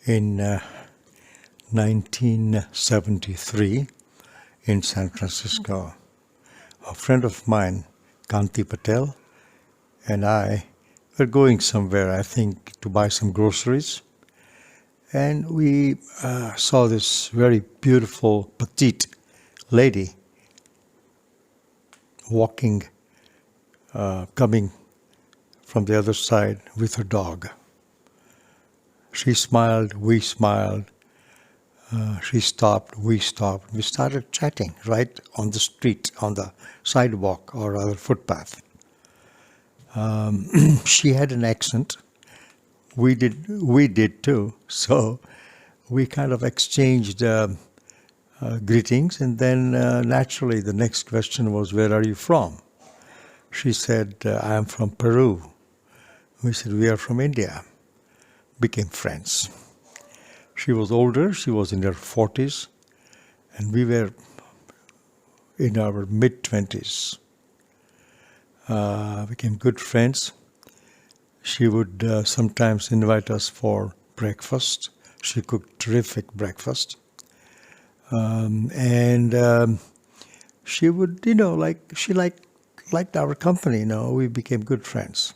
in 1973 in San Francisco. A friend of mine, Kanti Patel, and I were going somewhere, I think, to buy some groceries. And we saw this very beautiful, petite lady walking, coming from the other side with her dog. She smiled, we smiled. She stopped, we stopped. We started chatting right on the street, on the sidewalk or rather footpath. She had an accent. We did too. So we kind of exchanged greetings, and then naturally the next question was, "Where are you from?" She said, "I am from Peru." We said, "We are from India." Became friends. She was older. She was in her 40s, and we were in our mid-20s. Became good friends. She would sometimes invite us for breakfast. She cooked terrific breakfast. And she would, she liked our company, we became good friends.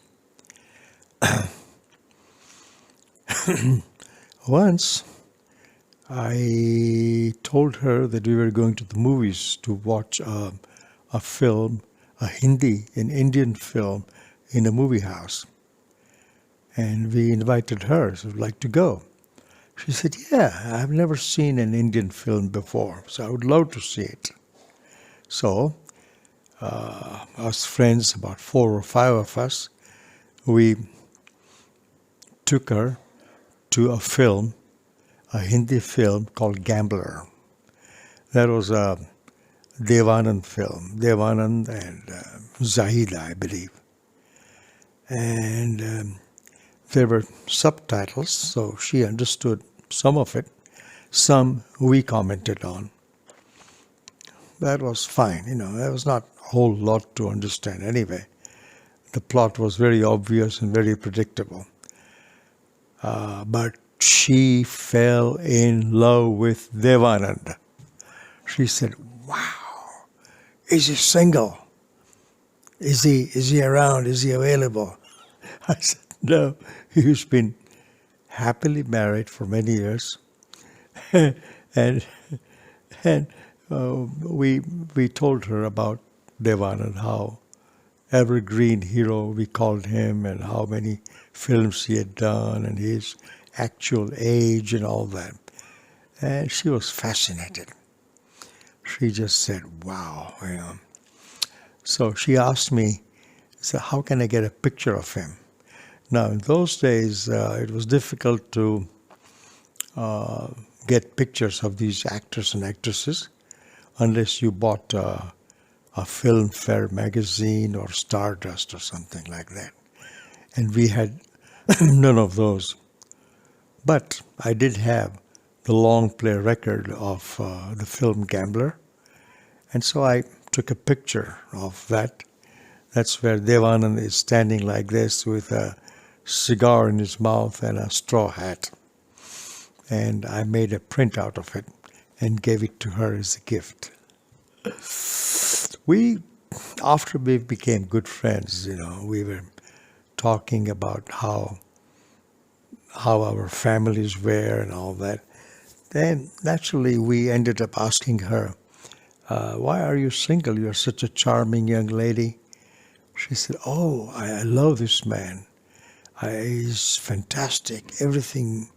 Once, I told her that we were going to the movies to watch a film, an Indian film in a movie house. And we invited her, so we'd like to go. She said, "Yeah, I've never seen an Indian film before, so I would love to see it." So, us friends, about 4 or 5 of us, we took her to a film, a Hindi film called Gambler. That was a Devanand film, Devanand and Zahida, I believe. And there were subtitles, so she understood some of it. Some we commented on. That was fine, there was not a whole lot to understand anyway. The plot was very obvious and very predictable. But she fell in love with Devanand. She said, "Wow, is he single? Is he around? Is he available?" I said, "No, he's been happily married for many years." and we told her about Devanand, how evergreen hero we called him, and how many films he had done, and his actual age and all that. And she was fascinated. She just said, "Wow." So she asked me, "How can I get a picture of him?" Now, in those days, it was difficult to get pictures of these actors and actresses unless you bought a Filmfare magazine or Stardust or something like that. And we had none of those. But I did have the long play record of the film Gambler. And so I took a picture of that. That's where Devanand is standing like this with a cigar in his mouth and a straw hat. And I made a printout of it and gave it to her as a gift. After we became good friends, we were talking about how our families were and all that. Then naturally we ended up asking her, "Why are you single? You're such a charming young lady." She said, "Oh, I love this man. He's fantastic. Everything.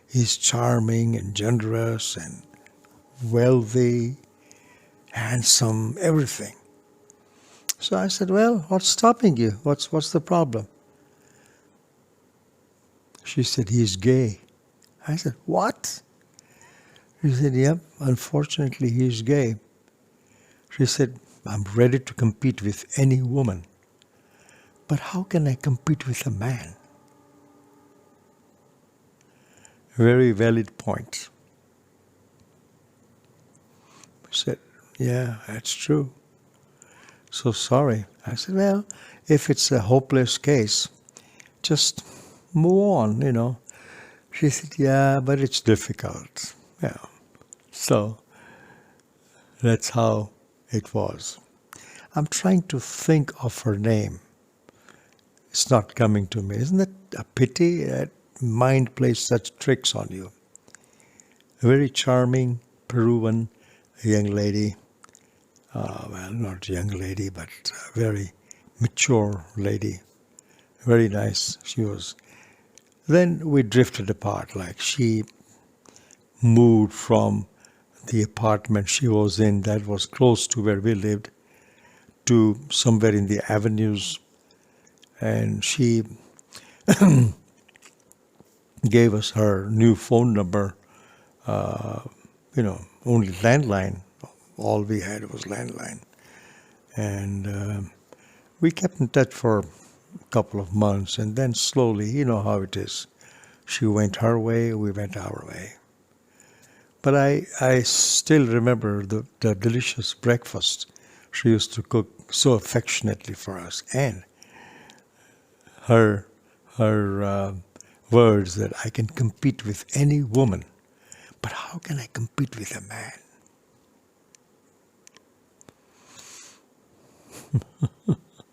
He's charming and generous and wealthy, handsome, everything." So I said, "Well, what's stopping you? What's the problem?" She said, "He's gay." I said, "What?" She said, "Yep, unfortunately he's gay." She said, "I'm ready to compete with any woman. But how can I compete with a man?" Very valid point. I said, "Yeah, that's true. So sorry." I said, "Well, if it's a hopeless case, just move on, She said, yeah, but it's difficult. Yeah. So that's how it was. I'm trying to think of her name. It's not coming to me. Isn't it a pity that mind plays such tricks on you? A very charming Peruvian young lady. Well, not young lady, but a very mature lady. Very nice she was. Then we drifted apart. Like she moved from the apartment she was in that was close to where we lived to somewhere in the avenues, and she gave us her new phone number. Only landline. All we had was landline, and we kept in touch for a couple of months, and then slowly, you know how it is. She went her way, we went our way. But I still remember the delicious breakfast she used to cook so affectionately for us, and her words that I can compete with any woman, but how can I compete with a man?